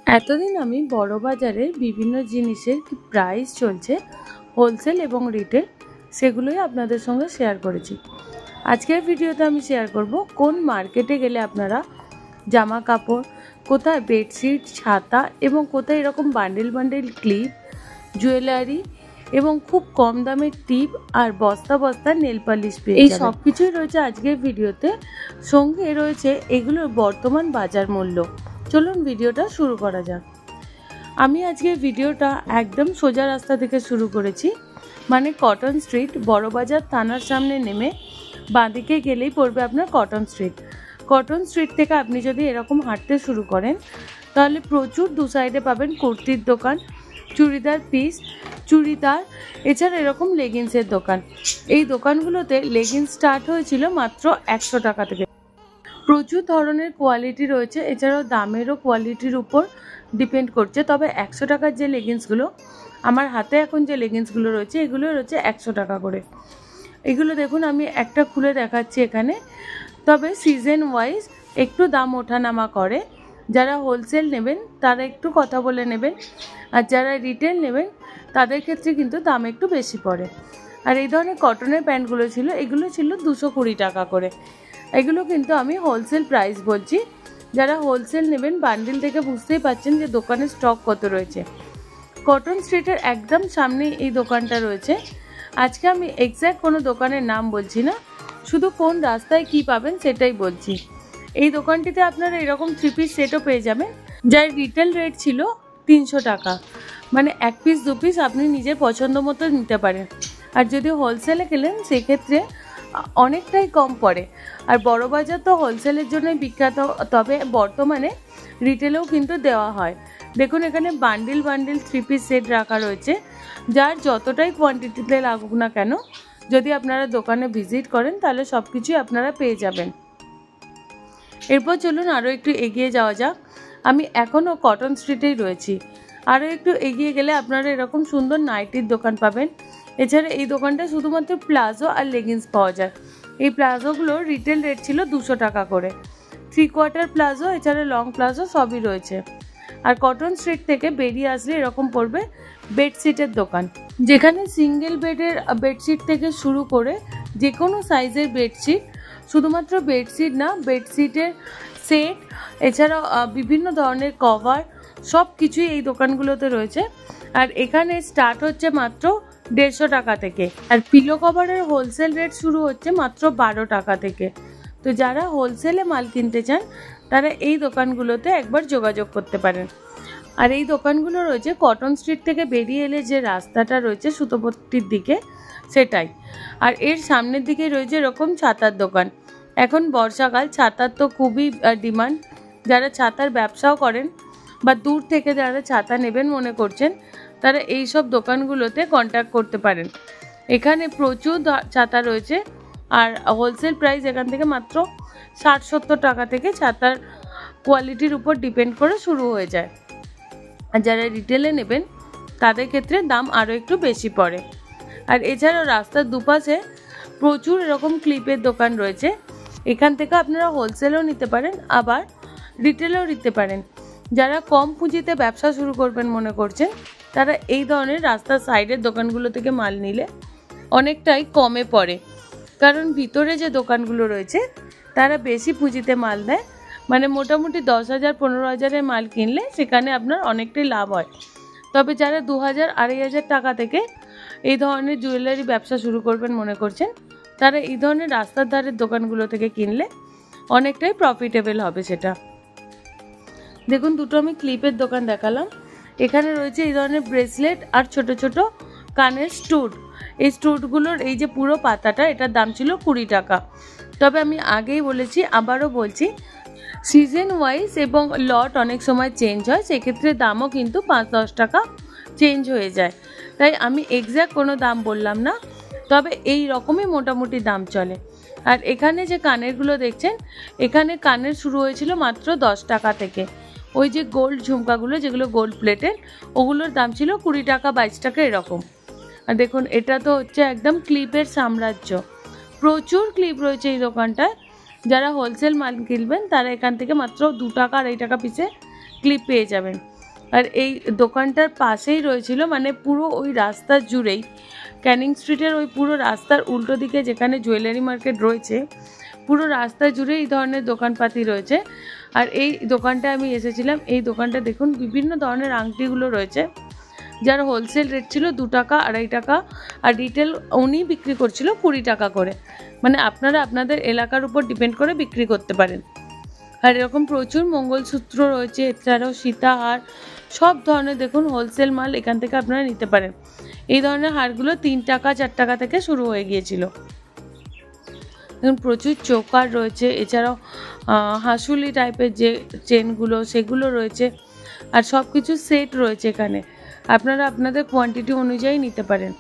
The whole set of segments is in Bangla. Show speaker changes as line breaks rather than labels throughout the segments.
এতদিন আমি বড় বাজারের বিভিন্ন জিনিসের কি প্রাইস চলছে হোলসেল এবং রিটেল সেগুলোই আপনাদের সঙ্গে শেয়ার করেছি। আজকের ভিডিওতে আমি শেয়ার করব কোন মার্কেটে গেলে আপনারা জামা কাপড়, কোথায় বেডশিট, ছাতা এবং কোথায় এরকম বান্ডেল বান্ডেল ক্লিপ, জুয়েলারি এবং খুব কম দামের টিপ আর বস্তা বস্তা নেল পালিশ পেয়ে যাবেন। এই সব কিছুই রয়েছে আজকের ভিডিওতে, সঙ্গে রয়েছে এগুলোর বর্তমান বাজার মূল্য। চলুন ভিডিওটা শুরু করা যাক। আমি আজকে ভিডিওটা একদম সোজা রাস্তা থেকে শুরু করেছি, মানে কটন স্ট্রিট, বড়বাজার থানার সামনে নেমে বাঁদিকে গেলেই পড়বে আপনার কটন স্ট্রিট। কটন স্ট্রিট থেকে আপনি যদি এরকম হাঁটতে শুরু করেন তাহলে প্রচুর দু সাইডে পাবেন কুর্তির দোকান, চুড়িদার পিস, চুড়িদার, এছাড়া এরকম লেগিংসের দোকান। এই দোকানগুলোতে লেগিংস স্টার্ট হয়েছিল মাত্র 100 টাকা থেকে। প্রচুর ধরনের কোয়ালিটি রয়েছে, এছাড়াও দামেরও কোয়ালিটির উপর ডিপেন্ড করছে। তবে 100 টাকার যে লেগিংসগুলো আমার হাতে এখন যে লেগিংসগুলো রয়েছে এগুলো রয়েছে 100 টাকা করে। এগুলো দেখুন, আমি একটা খুলে দেখাচ্ছি এখানে। তবে সিজন ওয়াইজ একটু দাম ওঠানামা করে। যারা হোলসেল নেবেন তারা একটু কথা বলে নেবেন, আর যারা রিটেল নেবেন তাদের ক্ষেত্রে কিন্তু দাম একটু বেশি পড়ে। আর এই ধরনের কটনের প্যান্টগুলো ছিল, এগুলো ছিল 220 টাকা করে। এগুলো কিন্তু আমি হোলসেল প্রাইস বলছি। যারা হোলসেল নেবেন বান্ডিল থেকে বুঝতেই পাচ্ছেন যে দোকানের স্টক কত রয়েছে। কটন স্ট্রিটের একদম সামনে এই দোকানটা রয়েছে। আজকে আমি এক্স্যাক্ট কোনো দোকানের নাম বলছি না, শুধু কোন রাস্তায় কি পাবেন সেটাই বলছি। এই দোকানটিতে আপনারা এরকম 3 পিস সেটও পেয়ে যাবেন, যার রিটেল রেট ছিল 300 টাকা। মানে 1 পিস 2 পিস আপনি নিজের পছন্দ মতো নিতে পারেন। আর যদি হোলসেলে গেলেন সেক্ষেত্রে অনেকটাই কম পড়ে। আর বড়বাজার তো হোলসেলের জন্য বিখ্যাত, তবে বর্তমানে রিটেলেও কিন্তু দেওয়া হয়। দেখুন এখানে বান্ডিল বান্ডিল 3 পিস সেট রাখা রয়েছে, যার যতটাই কোয়ান্টিটিতে লাগুক না কেন, যদি আপনারা দোকানে ভিজিট করেন তাহলে সব কিছুই আপনারা পেয়ে যাবেন। এরপর চলুন আরও একটু এগিয়ে যাওয়া যাক। আমি এখনও কটন স্ট্রিটেই রয়েছি। আরও একটু এগিয়ে গেলে আপনারা এরকম সুন্দর নাইটির দোকান পাবেন। এছাড়া এই দোকানটা শুধুমাত্র প্লাজো আর লেগিংস পাওয়া যায়। এই প্লাজোগুলোর রিটেল রেট ছিল 200 টাকা করে। 3/4 প্লাজো, এছাড়া লং প্লাজো সবই রয়েছে। আর কটন স্ট্রিট থেকে বেরিয়ে আসলে এরকম পড়বে বেডশিটের দোকান, যেখানে সিঙ্গেল বেডের বেডশিট থেকে শুরু করে যে কোনো সাইজের বেডশিট, শুধুমাত্র বেডশিট না, বেডশিটের সেট, এছাড়াও বিভিন্ন ধরনের কভার, সব কিছুই এই দোকানগুলোতে রয়েছে। আর এখানে স্টার্ট হচ্ছে মাত্র 150 টাকা থেকে। আর পিলো কভারের হোলসেল রেট শুরু হচ্ছে মাত্র 12 টাকা থেকে। তো যারা হোলসেলে মাল কিনতে চান তারা এই দোকানগুলোতে একবার যোগাযোগ করতে পারেন। আর এই দোকানগুলো রয়েছে কটন স্ট্রিট থেকে বেরিয়ে এলে যে রাস্তাটা রয়েছে সুতোপট্টির দিকে, সেটাই। আর এর সামনের দিকে রয়েছে এরকম ছাতার দোকান। এখন বর্ষাকাল, ছাতার তো খুবই ডিমান্ড। যারা ছাতার ব্যবসাও করেন বা দূর থেকে যারা ছাতা নেবেন মনে করছেন, তারা এই সব দোকানগুলোতে কন্ট্যাক্ট করতে পারেন। এখানে প্রচুর ছাতা রয়েছে। আর হোলসেল প্রাইস এখান থেকে মাত্র 60-70 টাকা থেকে ছাতার কোয়ালিটির উপর ডিপেন্ড করে শুরু হয়ে যায়। আর যারা রিটেলে নেবেন তাদের ক্ষেত্রে দাম আরও একটু বেশি পড়ে। আর এছাড়াও রাস্তার দুপাশে প্রচুর এরকম ক্লিপের দোকান রয়েছে। এখান থেকে আপনারা হোলসেলও নিতে পারেন, আবার রিটেলেও নিতে পারেন। যারা কম পুঁজিতে ব্যবসা শুরু করবেন মনে করছেন, তারা এই ধরনের রাস্তার সাইডের দোকানগুলো থেকে মাল নিলে অনেকটাই কমে পড়ে। কারণ ভিতরে যে দোকানগুলো রয়েছে তারা বেশি পুঁজিতে মাল দেয়, মানে মোটামুটি 10,000-15,000-এর মাল কিনলে সেখানে আপনার অনেকটাই লাভ হয়। তবে যারা 2,000-2,500 টাকা থেকে এই ধরনের জুয়েলারি ব্যবসা শুরু করবেন মনে করছেন, তারা এই ধরনের রাস্তার ধারের দোকানগুলো থেকে কিনলে অনেকটাই প্রফিটেবল হবে সেটা। দেখুন দুটো আমি ক্লিপের দোকান দেখালাম। এখানে রয়েছে এই ধরনের ব্রেসলেট আর ছোট ছোট কানের স্টুড। এই স্টুডগুলোর এই যে পুরো পাতাটা, এটার দাম ছিল 20 টাকা। তবে আমি আগেই বলেছি, আবারও বলছি, সিজন ওয়াইজ এবং লট অনেক সময় চেঞ্জ হয়, সেক্ষেত্রে দামও কিন্তু 5-10 টাকা চেঞ্জ হয়ে যায়। তাই আমি এক্স্যাক্ট কোনো দাম বললাম না, তবে এই রকমই মোটামুটি দাম চলে। আর এখানে যে কানেরগুলো দেখছেন, এখানে কানের শুরু হয়েছিল মাত্র 10 টাকা থেকে। ওই যে গোল্ড ঝুমকাগুলো যেগুলো গোল্ড প্লেটের, ওগুলোর দাম ছিল 20 টাকা 22 টাকা এরকম। আর দেখুন এটা তো হচ্ছে একদম ক্লিপের সাম্রাজ্য, প্রচুর ক্লিপ রয়েছে এই দোকানটায়। যারা হোলসেল মাল কিনবেন তারা এখান থেকে মাত্র 2 টাকা 2.5 টাকা পিসে ক্লিপ পেয়ে যাবেন। আর এই দোকানটার পাশেই রয়েছিল, মানে পুরো ওই রাস্তার জুড়েই, ক্যানিং স্ট্রিটের ওই পুরো রাস্তার উল্টো দিকে যেখানে জুয়েলারি মার্কেট রয়েছে, পুরো রাস্তা জুড়ে এই ধরনের দোকানপাতি রয়েছে। আর এই দোকানটায় আমি এসেছিলাম। এই দোকানটা দেখুন বিভিন্ন ধরনের আংটিগুলো রয়েছে, যার হোলসেল রেট ছিল 2 টাকা, 2.5 টাকা, আর রিটেল উনি বিক্রি করছিল 20 টাকা করে। মানে আপনারা আপনাদের এলাকার উপর ডিপেন্ড করে বিক্রি করতে পারেন। আর এরকম প্রচুর মঙ্গলসূত্র রয়েছে, এছাড়াও সীতাহার, সব ধরনের দেখুন হোলসেল মাল এখান থেকে আপনারা নিতে পারেন। এই ধরনের হারগুলো 3 টাকা 4 টাকা থেকে শুরু হয়ে গিয়েছিল। দেখুন প্রচুর চোকার রয়েছে, এছাড়াও হাসুলি টাইপের যে চেনগুলো সেগুলো রয়েছে, আর সব কিছু সেট রয়েছে এখানে, আপনারা আপনাদের কোয়ান্টিটি অনুযায়ী নিতে পারেন।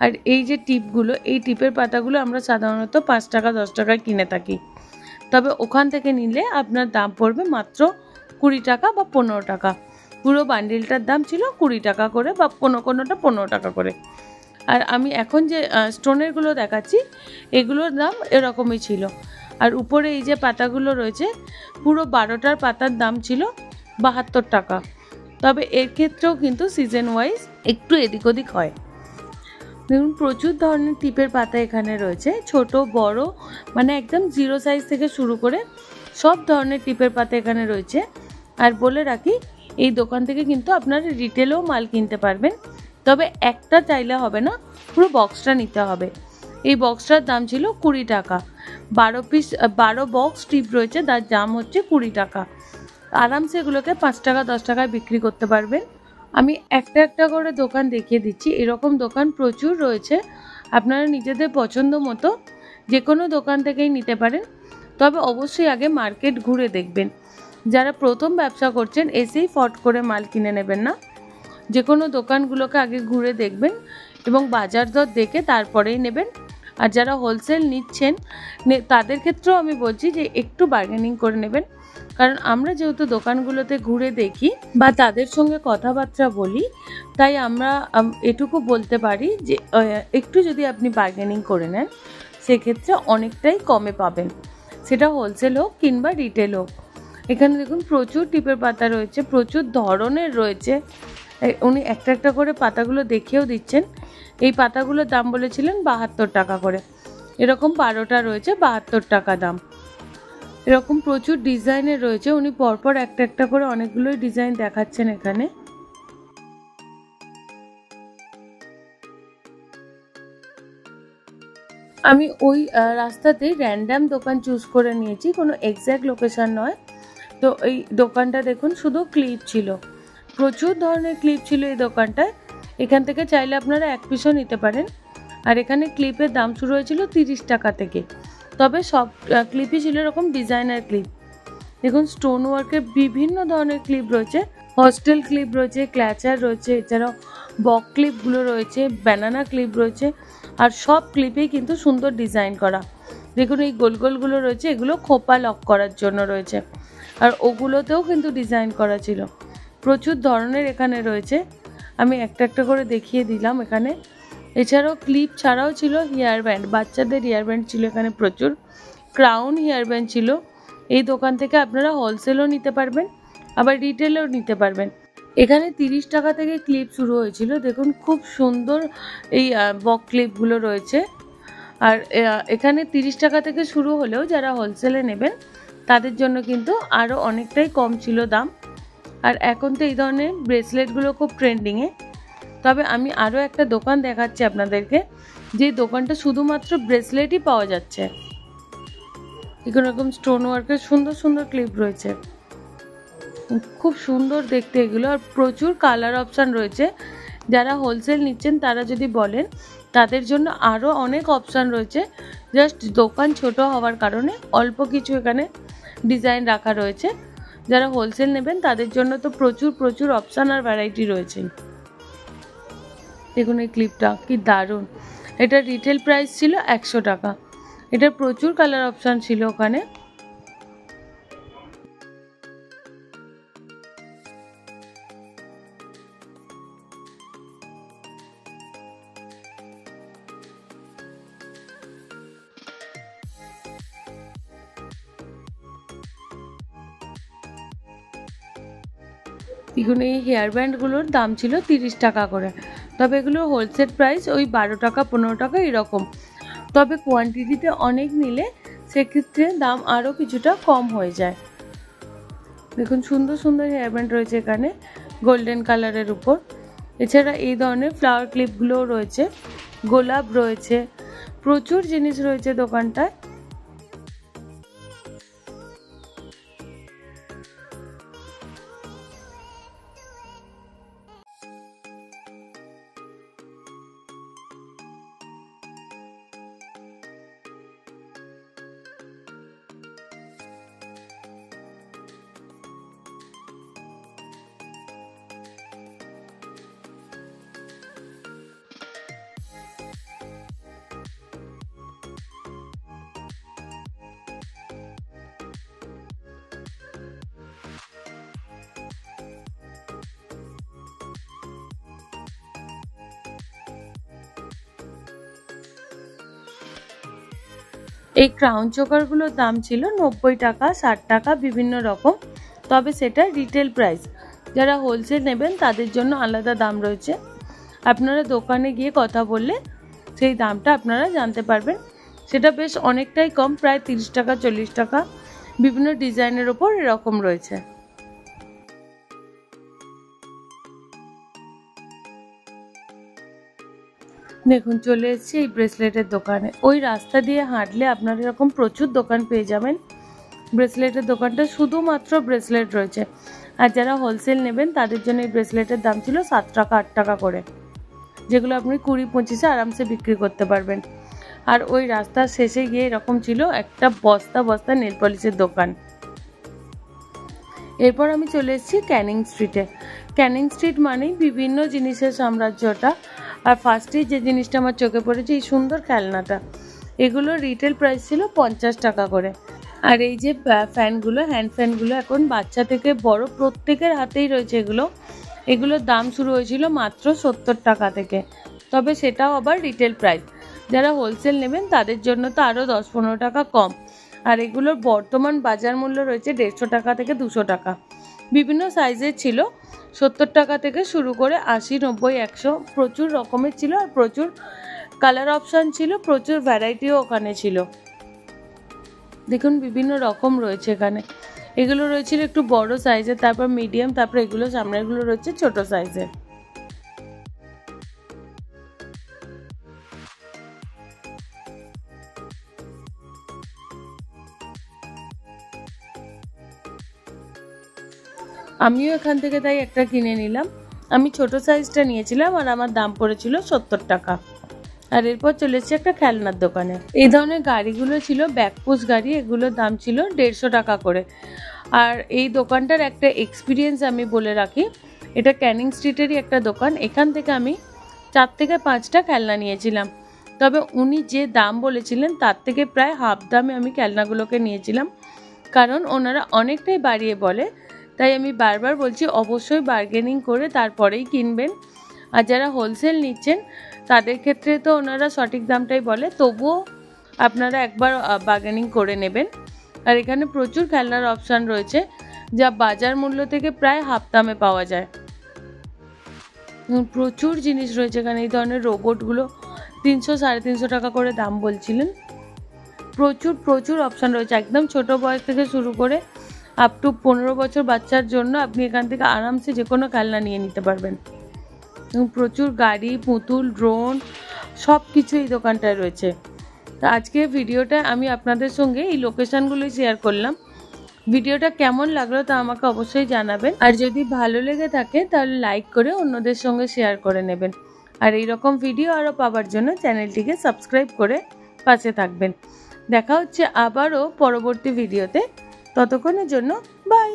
আর এই যে টিপগুলো, এই টিপের পাতাগুলো আমরা সাধারণত 5 টাকা 10 টাকায় কিনে থাকি, তবে ওখান থেকে নিলে আপনার দাম পড়বে মাত্র 20 টাকা বা 15 টাকা। পুরো বান্ডিলটার দাম ছিল 20 টাকা করে, বা কোনোটা 15 টাকা করে। আর আমি এখন যে স্টোনেরগুলো দেখাচ্ছি এগুলোর দাম এরকমই ছিল। আর উপরে এই যে পাতাগুলো রয়েছে, পুরো 12টার পাতার দাম ছিল 72 টাকা। তবে এর ক্ষেত্রেও কিন্তু সিজন ওয়াইজ একটু এদিক ওদিক হয়। দেখুন প্রচুর ধরনের টিপের পাতা এখানে রয়েছে, ছোট বড়, মানে একদম 0 সাইজ থেকে শুরু করে সব ধরনের টিপের পাতা এখানে রয়েছে। আর বলে রাখি, এই দোকান থেকে কিন্তু আপনারা রিটেলেও মাল কিনতে পারবেন, তবে একটা চাইলে হবে না, পুরো বক্সটা নিতে হবে। এই বক্সটার দাম ছিল 20 টাকা। 12 বক্স টিপ রয়েছে, তার দাম হচ্ছে 20 টাকা। আরামসে এগুলোকে 5 টাকা 10 টাকায় বিক্রি করতে পারবেন। আমি একটা একটা করে দোকান দেখিয়ে দিচ্ছি, এরকম দোকান প্রচুর রয়েছে, আপনারা নিজেদের পছন্দ মতো যে কোনো দোকান থেকেই নিতে পারেন। তবে অবশ্যই আগে মার্কেট ঘুরে দেখবেন। যারা প্রথম ব্যবসা করছেন এসেই ফট করে মাল কিনে নেবেন না, যে কোনো দোকানগুলোকে আগে ঘুরে দেখবেন এবং বাজার দর দেখে তারপরেই নেবেন। আর যারা হোলসেল নিচ্ছেন তাদের ক্ষেত্রেও আমি বলছি যে একটু বার্গেনিং করে নেবেন, কারণ আমরা যেহেতু দোকানগুলোতে ঘুরে দেখি বা তাদের সঙ্গে কথাবার্তা বলি, তাই আমরা এটুকু বলতে পারি যে একটু যদি আপনি বার্গেনিং করে নেন সেক্ষেত্রে অনেকটাই কমে পাবেন, সেটা হোলসেল হোক কিংবা রিটেল হোক। এখানে দেখুন প্রচুর টিপের পাতা রয়েছে, প্রচুর ধরনের রয়েছে। উনি একটা একটা করে পাতাগুলো দেখিয়েও দিচ্ছেন। এই পাতাগুলোর দাম বলেছিলেন 72 টাকা করে। এরকম 12টা রয়েছে 72 টাকা দাম। এরকম প্রচুর ডিজাইনের রয়েছে, উনি পরপর একটা একটা করে অনেকগুলোই ডিজাইন দেখাচ্ছেন এখানে। আমি ওই রাস্তাতেই র্যান্ডাম দোকান চুজ করে নিয়েছি, কোনো এক্স্যাক্ট লোকেশন নয়। তো এই দোকানটা দেখুন শুধু ক্লিপ ছিল, প্রচুর ধরনের ক্লিপ ছিল এই দোকানটায়। এখান থেকে চাইলে আপনারা এক পিসও নিতে পারেন। আর এখানে ক্লিপের দাম শুরু হয়েছিল 30 টাকা থেকে, তবে সব ক্লিপই ছিল এরকম ডিজাইনার ক্লিপ। দেখুন স্টোন ওয়ার্কের বিভিন্ন ধরনের ক্লিপ রয়েছে, হস্টেল ক্লিপ রয়েছে, ক্ল্যাচার রয়েছে, এছাড়াও বক ক্লিপগুলো রয়েছে, ব্যানানা ক্লিপ রয়েছে। আর সব ক্লিপেই কিন্তু সুন্দর ডিজাইন করা। দেখুন এই গোল গোলগুলো রয়েছে, এগুলো খোপা লক করার জন্য রয়েছে, আর ওগুলোতেও কিন্তু ডিজাইন করা ছিল। প্রচুর ধরনের এখানে রয়েছে, আমি একটা একটা করে দেখিয়ে দিলাম এখানে। এছাড়াও ক্লিপ ছাড়াও ছিল হেয়ার ব্যান্ড, বাচ্চাদের হেয়ার ব্যান্ড ছিল এখানে প্রচুর, ক্রাউন হেয়ার ব্যান্ড ছিল। এই দোকান থেকে আপনারা হোলসেলও নিতে পারবেন, আবার রিটেলও নিতে পারবেন। এখানে 30 টাকা থেকে ক্লিপ শুরু হয়েছিল। দেখুন খুব সুন্দর এই বক ক্লিপগুলো রয়েছে। আর এখানে 30 টাকা থেকে শুরু হলেও যারা হোলসেলে নেবেন তাদের জন্য কিন্তু আরও অনেকটাই কম ছিল দাম। আর এখন তো এই ধরনের ব্রেসলেটগুলো খুব ট্রেন্ডিংয়ে। তবে আমি আরও একটা দোকান দেখাচ্ছি আপনাদেরকে, যে দোকানটা শুধুমাত্র ব্রেসলেটই পাওয়া যাচ্ছে। এখানে এরকম স্টোন ওয়ার্কের সুন্দর সুন্দর ক্লিপ রয়েছে, খুব সুন্দর দেখতে এগুলো। আর প্রচুর কালার অপশান রয়েছে, যারা হোলসেল নিচ্ছেন তারা যদি বলেন তাদের জন্য আরও অনেক অপশান রয়েছে। জাস্ট দোকান ছোট হওয়ার কারণে অল্প কিছু এখানে ডিজাইন রাখা রয়েছে। যারা হোলসেল নেবেন তাদের জন্য তো প্রচুর প্রচুর অপশান আর ভ্যারাইটি রয়েছে। দেখুন এই ক্লিপটা কি দারুণ, এটা রিটেল প্রাইস ছিল 100 টাকা। এটার প্রচুর কালার অপশান ছিল ওখানে। দেখুন এই হেয়ার ব্যান্ডগুলোর দাম ছিল 30 টাকা করে, তবে এগুলোর হোলসেল প্রাইস ওই 12 টাকা 15 টাকা এরকম। তবে কোয়ান্টিটিতে অনেক নিলে সেক্ষেত্রে দাম আরও কিছুটা কম হয়ে যায়। দেখুন সুন্দর সুন্দর হেয়ার ব্যান্ড রয়েছে এখানে গোল্ডেন কালারের উপর। এছাড়া এই ধরনের ফ্লাওয়ার ক্লিপগুলোও রয়েছে, গোলাপ রয়েছে, প্রচুর জিনিস রয়েছে দোকানটায়। এই ক্রাউন চোকারগুলোর দাম ছিল 90 টাকা 60 টাকা বিভিন্ন রকম, তবে সেটা রিটেল প্রাইস। যারা হোলসেল নেবেন তাদের জন্য আলাদা দাম রয়েছে। আপনারা দোকানে গিয়ে কথা বললে সেই দামটা আপনারা জানতে পারবেন। সেটা বেশ অনেকটাই কম, প্রায় 30 টাকা 40 টাকা বিভিন্ন ডিজাইনের ওপর এরকম রয়েছে। দেখুন চলে এসেছি এই ব্রেসলেটের দোকানে। ওই রাস্তা দিয়ে হাঁটলে আপনারা এরকম প্রচুর দোকান পেয়ে যাবেন। ব্রেসলেটের দোকানটা শুধুমাত্র ব্রেসলেট রয়েছে, আর যারা হোলসেল নেবেন তাদের জন্য এই ব্রেসলেটের দাম ছিল 7 টাকা 8 টাকা করে, যেগুলো আপনি 20-25-এ আরামসে বিক্রি করতে পারবেন। আর ওই রাস্তার শেষে গিয়ে এরকম ছিল একটা বস্তা বস্তা নেল পলিশের দোকান। এরপর আমি চলে এসেছি ক্যানিং স্ট্রিটে। ক্যানিং স্ট্রিট মানেই বিভিন্ন জিনিসের সাম্রাজ্যটা। আর ফার্স্টেই যে জিনিসটা আমার চোখে পড়েছে এই সুন্দর খেলনাটা, এগুলো রিটেল প্রাইস ছিল 50 টাকা করে। আর এই যে ফ্যানগুলো, হ্যান্ড ফ্যানগুলো এখন বাচ্চা থেকে বড় প্রত্যেকের হাতেই রয়েছে। এগুলোর দাম শুরু হয়েছিল মাত্র 70 টাকা থেকে, তবে সেটাও আবার রিটেল প্রাইস। যারা হোলসেল নেবেন তাদের জন্য তো আরও 10-15 টাকা কম। আর এগুলোর বর্তমান বাজার মূল্য রয়েছে 150 টাকা থেকে 200 টাকা। বিভিন্ন সাইজের ছিল, 70 টাকা থেকে শুরু করে 80, 90, 100 প্রচুর রকমের ছিল। আর প্রচুর কালার অপশান ছিল, প্রচুর ভ্যারাইটিও ওখানে ছিল। দেখুন বিভিন্ন রকম রয়েছে এখানে। এগুলো রয়েছিল একটু বড় সাইজের, তারপর মিডিয়াম, তারপর এগুলো সামনেরগুলো রয়েছে ছোট সাইজের। আমিও এখান থেকে তাই একটা কিনে নিলাম। আমি ছোট সাইজটা নিয়েছিলাম আর আমার দাম পড়েছিল 70 টাকা। আর এরপর চলে এসেছি একটা খেলনার দোকানে। এই ধরনের গাড়িগুলো ছিল ব্যাকপুশ গাড়ি, এগুলোর দাম ছিল 150 টাকা করে। আর এই দোকানটার একটা এক্সপিরিয়েন্স আমি বলে রাখি, এটা ক্যানিং স্ট্রিটেরই একটা দোকান। এখান থেকে আমি 4 থেকে 5টা খেলনা নিয়েছিলাম, তবে উনি যে দাম বলেছিলেন তার থেকে প্রায় হাফ দামে আমি খেলনাগুলোকে নিয়েছিলাম, কারণ ওনারা অনেকটাই বাড়িয়ে বলে। তাই আমি বারবার বলছি অবশ্যই বার্গেনিং করে তারপরেই কিনবেন। আর যারা হোলসেল নিচ্ছেন তাদের ক্ষেত্রে তো ওনারা সঠিক দামটাই বলে, তবুও আপনারা একবার বার্গেনিং করে নেবেন। আর এখানে প্রচুর খেলনার অপশান রয়েছে যা বাজার মূল্য থেকে প্রায় হাফ দামে পাওয়া যায়। প্রচুর জিনিস রয়েছে এখানে। এই ধরনের রোবটগুলো 300-350 টাকা করে দাম বলছিলেন। প্রচুর অপশান রয়েছে, একদম ছোট বয়স থেকে শুরু করে আপ টু 15 বছর বাচ্চার জন্য আপনি এখান থেকে আরামসে যে কোনো খেলনা নিয়ে নিতে পারবেন। এবং প্রচুর গাড়ি, পুতুল, ড্রোন সব কিছু এই দোকানটায় রয়েছে। তো আজকে ভিডিওটা আমি আপনাদের সঙ্গে এই লোকেশানগুলোই শেয়ার করলাম। ভিডিওটা কেমন লাগলো তা আমাকে অবশ্যই জানাবেন। আর যদি ভালো লেগে থাকে তাহলে লাইক করে অন্যদের সঙ্গে শেয়ার করে নেবেন। আর এইরকম ভিডিও আরও পাওয়ার জন্য চ্যানেলটিকে সাবস্ক্রাইব করে পাশে থাকবেন। দেখা হচ্ছে আবারও পরবর্তী ভিডিওতে। ততক্ষণের জন্য বাই।